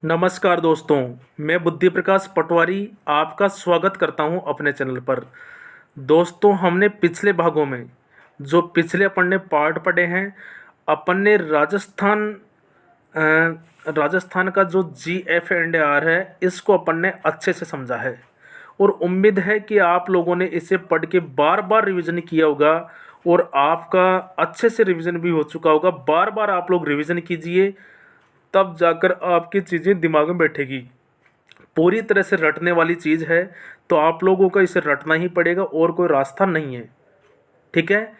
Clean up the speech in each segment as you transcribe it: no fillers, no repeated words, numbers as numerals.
नमस्कार दोस्तों, मैं बुद्धि प्रकाश पटवारी आपका स्वागत करता हूं अपने चैनल पर। दोस्तों, हमने पिछले भागों में जो पिछले अपन ने पार्ट पढ़े हैं, अपन ने राजस्थान का जो GF&R है, इसको अपन ने अच्छे से समझा है और उम्मीद है कि आप लोगों ने इसे पढ़ के बार बार रिवीजन किया होगा और आपका अच्छे से रिवीजन भी हो चुका होगा। बार बार आप लोग रिवीजन कीजिए, तब जाकर आपकी चीज़ें दिमाग में बैठेगी। पूरी तरह से रटने वाली चीज़ है, तो आप लोगों को इसे रटना ही पड़ेगा और कोई रास्ता नहीं है। ठीक है,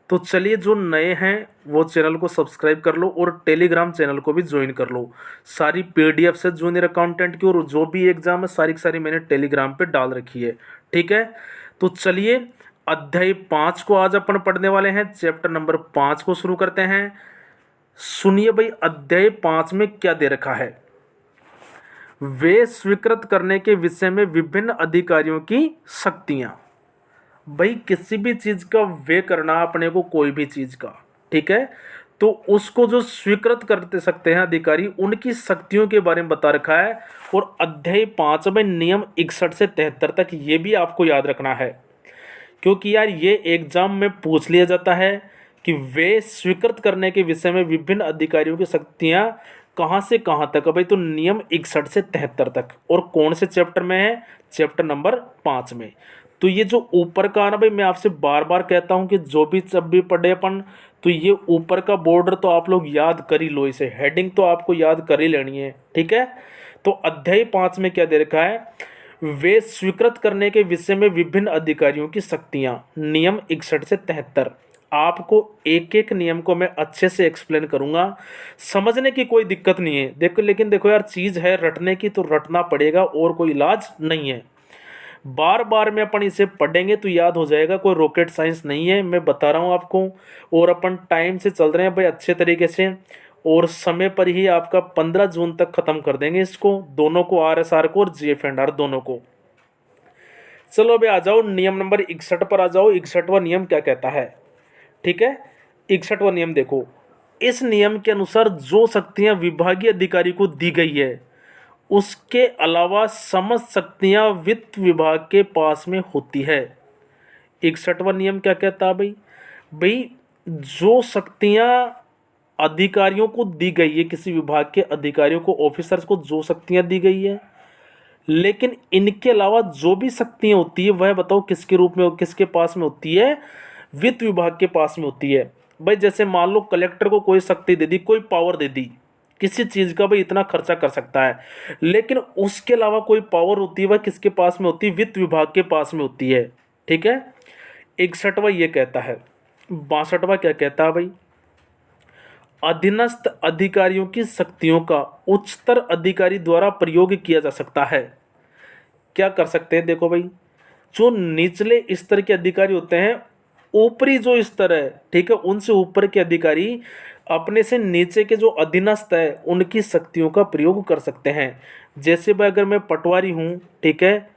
तो चलिए, जो नए हैं वो चैनल को सब्सक्राइब कर लो और टेलीग्राम चैनल को भी ज्वाइन कर लो। सारी PDF है जूनियर अकाउंटेंट की, और जो भी एग्जाम है सारी की सारी मैंने टेलीग्राम पे डाल रखी है। ठीक है, तो चलिए, अध्याय 5 को आज अपन पढ़ने वाले हैं। चैप्टर नंबर 5 को शुरू करते हैं। सुनिए भाई, अध्याय 5 में क्या दे रखा है। वे स्वीकृत करने के विषय में विभिन्न अधिकारियों की शक्तियां। भाई, किसी भी चीज का वे करना अपने को, कोई भी चीज का, ठीक है, तो उसको जो स्वीकृत करते सकते हैं अधिकारी, उनकी शक्तियों के बारे में बता रखा है। और अध्याय 5 में नियम 61 से 73 तक ये भी आपको याद रखना है, क्योंकि यार ये एग्जाम में पूछ लिया जाता है कि वे स्वीकृत करने के विषय में विभिन्न अधिकारियों की शक्तियां कहाँ से कहाँ तक है। भाई, तो नियम 61 से 73 तक, और कौन से चैप्टर में है? चैप्टर नंबर 5 में। तो ये जो ऊपर का ना भाई, मैं आपसे बार बार कहता हूँ कि जो भी जब भी पढ़े अपन, तो ये ऊपर का बॉर्डर तो आप लोग याद कर ही लो, इसे हेडिंग तो आपको याद कर ही लेनी है। ठीक है, तो अध्याय 5 में क्या दे रखा है? वे स्वीकृत करने के विषय में विभिन्न अधिकारियों की शक्तियां, नियम 61 से 73। आपको एक एक नियम को मैं अच्छे से एक्सप्लेन करूंगा, समझने की कोई दिक्कत नहीं है। देखो, लेकिन देखो यार, चीज़ है रटने की, तो रटना पड़ेगा और कोई इलाज नहीं है। बार बार में अपन इसे पढ़ेंगे तो याद हो जाएगा, कोई रॉकेट साइंस नहीं है, मैं बता रहा हूँ आपको। और अपन टाइम से चल रहे हैं भाई, अच्छे तरीके से, और समय पर ही आपका 15 जून तक ख़त्म कर देंगे इसको, दोनों को, RSR को और GF&R दोनों को। चलो अभी आ जाओ नियम नंबर 61 पर आ जाओ। 61वां नियम क्या कहता है? ठीक है, 61वां नियम देखो। इस नियम के अनुसार जो शक्तियां विभागीय अधिकारी को दी गई है, उसके अलावा समस्त शक्तियां वित्त विभाग के पास में होती है। 61वां नियम क्या कहता है भाई? भाई, जो शक्तियां अधिकारियों को दी गई है, किसी विभाग के अधिकारियों को, ऑफिसर्स को जो शक्तियां दी गई है, लेकिन इनके अलावा जो भी शक्तियां होती है, वह बताओ किसके रूप में, किसके पास में होती है? वित्त विभाग के पास में होती है। भाई, जैसे मान लो कलेक्टर को कोई शक्ति दे दी, कोई पावर दे दी किसी चीज़ का, भाई इतना खर्चा कर सकता है, लेकिन उसके अलावा कोई पावर होती है, वह किसके पास में होती है? वित्त विभाग के पास में होती है। ठीक है, 61वां ये कहता है। 62वां क्या कहता है भाई? अधीनस्थ अधिकारियों की शक्तियों का उच्चतर अधिकारी द्वारा प्रयोग किया जा सकता है। क्या कर सकते हैं? देखो भाई, जो निचले स्तर के अधिकारी होते हैं, ऊपरी जो स्तर है, ठीक है, उनसे ऊपर के अधिकारी अपने से नीचे के जो अधीनस्थ है, उनकी शक्तियों का प्रयोग कर सकते हैं। जैसे भाई, अगर मैं पटवारी हूँ, ठीक है,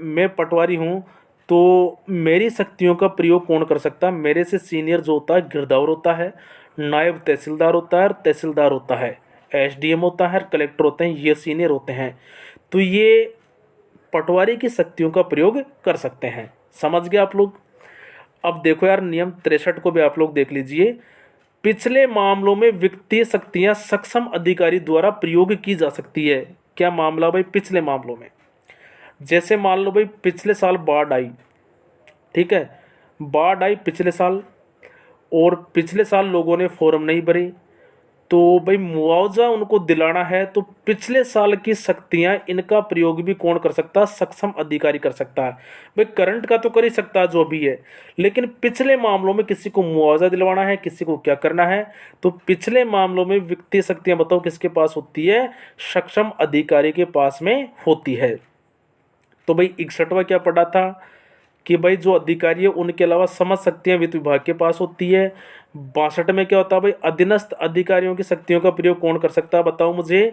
मैं पटवारी हूँ, तो मेरी शक्तियों का प्रयोग कौन कर सकता है? मेरे से सीनियर जो होता है, गिरदावर होता है, नायब तहसीलदार होता है, तहसीलदार होता है, SDM होता है, कलेक्टर होते हैं, ये सीनियर होते हैं। तो ये पटवारी की शक्तियों का प्रयोग कर सकते हैं। समझ गए आप लोग? अब देखो यार, नियम 63 को भी आप लोग देख लीजिए। पिछले मामलों में वित्तीय शक्तियां सक्षम अधिकारी द्वारा प्रयोग की जा सकती है। क्या मामला भाई? पिछले मामलों में, जैसे मान लो भाई, पिछले साल बाढ़ आई, ठीक है, बाढ़ आई पिछले साल, और पिछले साल लोगों ने फॉर्म नहीं भरे, तो भाई मुआवजा उनको दिलाना है, तो पिछले साल की शक्तियां, इनका प्रयोग भी कौन कर सकता है? सक्षम अधिकारी कर सकता है। भाई, करंट का तो कर ही सकता है जो भी है, लेकिन पिछले मामलों में किसी को मुआवजा दिलवाना है, किसी को क्या करना है, तो पिछले मामलों में वित्तीय शक्तियां बताओ किसके पास होती है? सक्षम अधिकारी के पास में होती है। तो भाई, 61वां क्या पढ़ा था कि भाई जो अधिकारी है, उनके अलावा समस्त शक्तियां वित्त विभाग के पास होती है। 62 में क्या होता है भाई? अधीनस्थ अधिकारियों की शक्तियों का प्रयोग कौन कर सकता है? बताओ मुझे।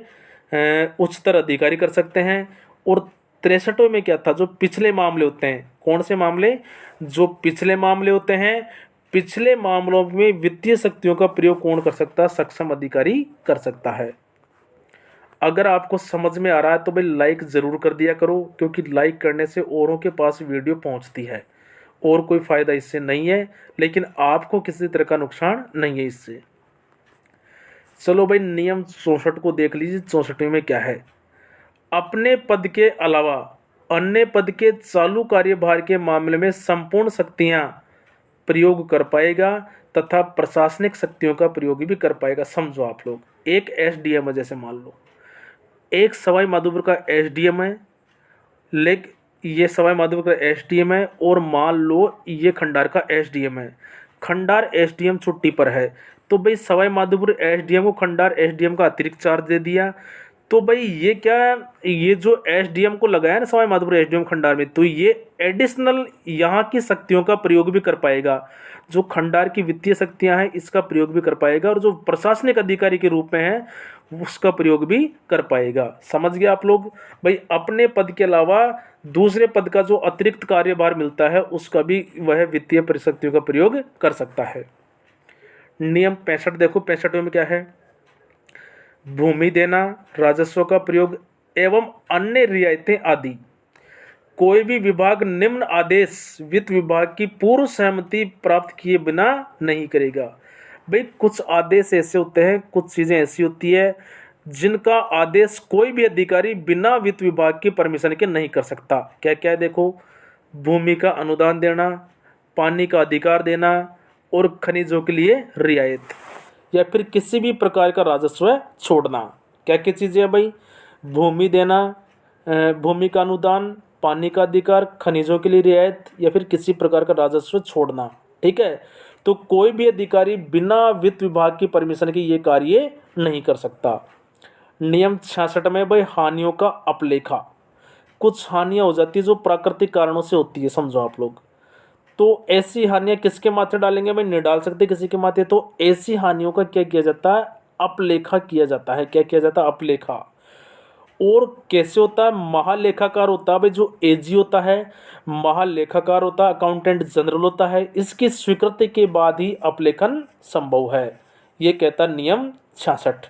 उच्चतर अधिकारी कर सकते हैं। और 63 में क्या था? जो पिछले मामले होते हैं, कौन से मामले? जो पिछले मामले होते हैं, पिछले मामलों में वित्तीय शक्तियों का प्रयोग कौन कर सकता है? सक्षम अधिकारी कर सकता है। अगर आपको समझ में आ रहा है तो भाई लाइक ज़रूर कर दिया करो, क्योंकि लाइक करने से औरों के पास वीडियो पहुंचती है और कोई फ़ायदा इससे नहीं है, लेकिन आपको किसी तरह का नुकसान नहीं है इससे। चलो भाई नियम 64 को देख लीजिए। 64 में क्या है? अपने पद के अलावा अन्य पद के चालू कार्यभार के मामले में संपूर्ण शक्तियां प्रयोग कर पाएगा तथा प्रशासनिक शक्तियों का प्रयोग भी कर पाएगा। समझो आप लोग, एक एसडीएम है, जैसे मान लो एक सवाई माधोपुर का एसडीएम है, लेकिन ये सवाई माधोपुर का एसडीएम है और मान लो ये खंडार का एसडीएम है। खंडार एसडीएम छुट्टी पर है, तो भाई सवाई माधोपुर एसडीएम को खंडार एसडीएम का अतिरिक्त चार्ज दे दिया। तो भाई ये क्या, ये जो एसडीएम को लगाया ना सवाई माधोपुर एसडीएम खंडार में, तो ये एडिशनल यहाँ की शक्तियों का प्रयोग भी कर पाएगा। जो खंडार की वित्तीय शक्तियाँ हैं इसका प्रयोग भी कर पाएगा, और जो प्रशासनिक अधिकारी के रूप में है उसका प्रयोग भी कर पाएगा। समझ गए आप लोग? भाई अपने पद के अलावा दूसरे पद का जो अतिरिक्त कार्यभार मिलता है उसका भी वह वित्तीय परिशक्तियों का प्रयोग कर सकता है। नियम 65 देखो। 65 में क्या है? भूमि देना, राजस्व का प्रयोग एवं अन्य रियायतें आदि। कोई भी विभाग निम्न आदेश वित्त विभाग की पूर्व सहमति प्राप्त किए बिना नहीं करेगा। भाई कुछ आदेश ऐसे होते हैं, कुछ चीज़ें ऐसी होती है जिनका आदेश कोई भी अधिकारी बिना वित्त विभाग की परमिशन के नहीं कर सकता। क्या क्या है देखो? भूमि का अनुदान देना, पानी का अधिकार देना और खनिजों के लिए रियायत, या फिर किसी भी प्रकार का राजस्व छोड़ना। क्या क्या चीज़ें हैं भाई? भूमि देना, भूमि का अनुदान, पानी का अधिकार, खनिजों के लिए रियायत, या फिर किसी प्रकार का राजस्व छोड़ना। ठीक है, तो कोई भी अधिकारी बिना वित्त विभाग की परमिशन के ये कार्य नहीं कर सकता। नियम 66 में भाई हानियों का अपलेखा। कुछ हानियाँ हो जाती है जो प्राकृतिक कारणों से होती है, समझो आप लोग। तो ऐसी हानियाँ किसके माथे डालेंगे भाई? नहीं डाल सकते किसी के माथे। तो ऐसी हानियों का क्या किया जाता है? अपलेखा किया जाता है। क्या किया जाता है? अपलेखा। और कैसे होता है? महालेखाकार होता है भाई, जो एजी होता है, महालेखाकार होता है, अकाउंटेंट जनरल होता है, इसकी स्वीकृति के बाद ही अपलेखन संभव है। ये कहता है नियम 66।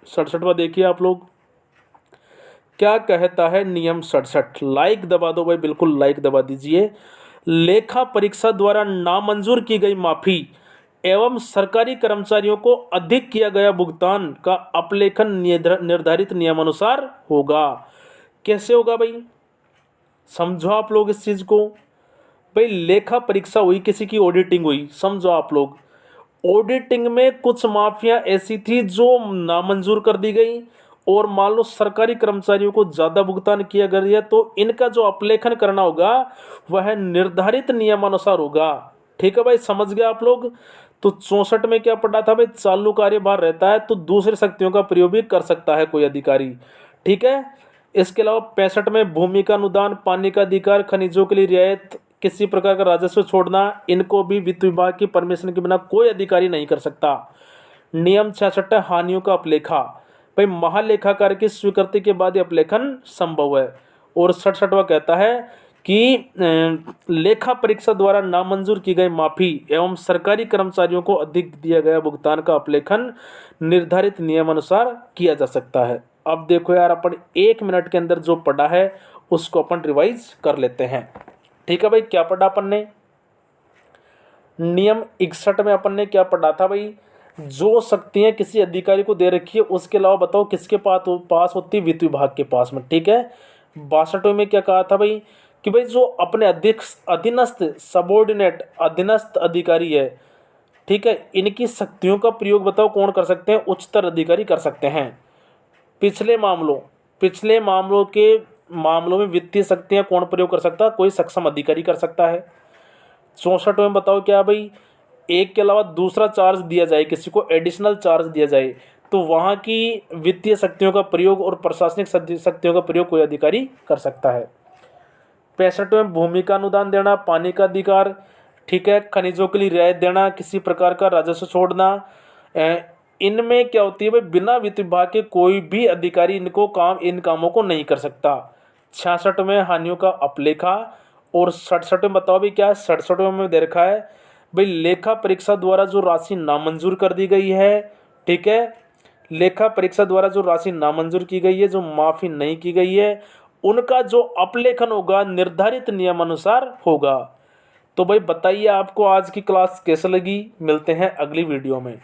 67वां देखिए आप लोग क्या कहता है नियम 67। लाइक दबा दो भाई, बिल्कुल लाइक दबा दीजिए। लेखा परीक्षा द्वारा नामंजूर की गई माफी एवं सरकारी कर्मचारियों को अधिक किया गया भुगतान का अपलेखन निर्धारित नियमानुसार होगा। कैसे होगा भाई? समझो आप लोग इस चीज को। भाई लेखा परीक्षा हुई, किसी की ऑडिटिंग हुई, समझो आप लोग। ऑडिटिंग में कुछ माफिया ऐसी थी जो नामंजूर कर दी गई, और मान लो सरकारी कर्मचारियों को ज़्यादा भुगतान किया गया, तो इनका जो अपलेखन करना होगा वह निर्धारित नियमानुसार होगा। ठीक है भाई, समझ गए आप लोग? तो 64 में क्या पढ़ा था भाई? चालू कार्यभार रहता है तो दूसरी शक्तियों का प्रयोग भी कर सकता है कोई अधिकारी। ठीक है, इसके अलावा 65 में भूमि का अनुदान, पानी का अधिकार, खनिजों के लिए रियायत, किसी प्रकार का राजस्व छोड़ना, इनको भी वित्त विभाग की परमिशन के बिना कोई अधिकारी नहीं कर सकता। नियम 66 हानियों का अपलेखा। भाई महालेखाकार की स्वीकृति के बाद अपलेखन संभव है। और 67वां कहता है कि लेखा परीक्षा द्वारा नामंजूर की गई माफी एवं सरकारी कर्मचारियों को अधिक दिया गया भुगतान का अपलेखन निर्धारित नियमानुसार किया जा सकता है। अब देखो यार, अपन 1 मिनट के अंदर जो पढ़ा है उसको अपन रिवाइज कर लेते हैं। ठीक है भाई, क्या पढ़ा अपन ने? नियम 61 में अपन ने क्या पढ़ा था भाई? जो शक्तियाँ किसी अधिकारी को दे रखी है उसके अलावा बताओ किसके पास होती है? वित्त विभाग के पास में। ठीक है, 62 में क्या कहा था भाई? कि भाई जो अपने अधीनस्थ सबॉर्डिनेट अधीनस्थ अधिकारी है, ठीक है, इनकी शक्तियों का प्रयोग बताओ कौन कर सकते हैं? उच्चतर अधिकारी कर सकते हैं। पिछले मामलों में वित्तीय शक्तियाँ कौन प्रयोग कर सकता है? कोई सक्षम अधिकारी कर सकता है। 64 में बताओ क्या भाई? एक के अलावा दूसरा चार्ज दिया जाए, किसी को एडिशनल चार्ज दिया जाए, तो वहाँ की वित्तीय शक्तियों का प्रयोग और प्रशासनिक शक्तियों का प्रयोग कोई अधिकारी कर सकता है। 65 में भूमि का अनुदान देना, पानी का अधिकार, ठीक है, खनिजों के लिए रियायत देना, किसी प्रकार का राजस्व छोड़ना, इनमें क्या होती है भाई? बिना वित्त विभाग के कोई भी अधिकारी इन कामों को नहीं कर सकता। 66 में हानियों का अपलेखा। और 67 में बताओ भी क्या है? 67 में दे रखा है भाई लेखा परीक्षा द्वारा जो राशि नामंजूर कर दी गई है, ठीक है, लेखा परीक्षा द्वारा जो राशि नामंजूर की गई है, जो माफ़ी नहीं की गई है, उनका जो अपलेखन होगा निर्धारित नियमानुसार होगा। तो भाई बताइए आपको आज की क्लास कैसे लगी। मिलते हैं अगली वीडियो में।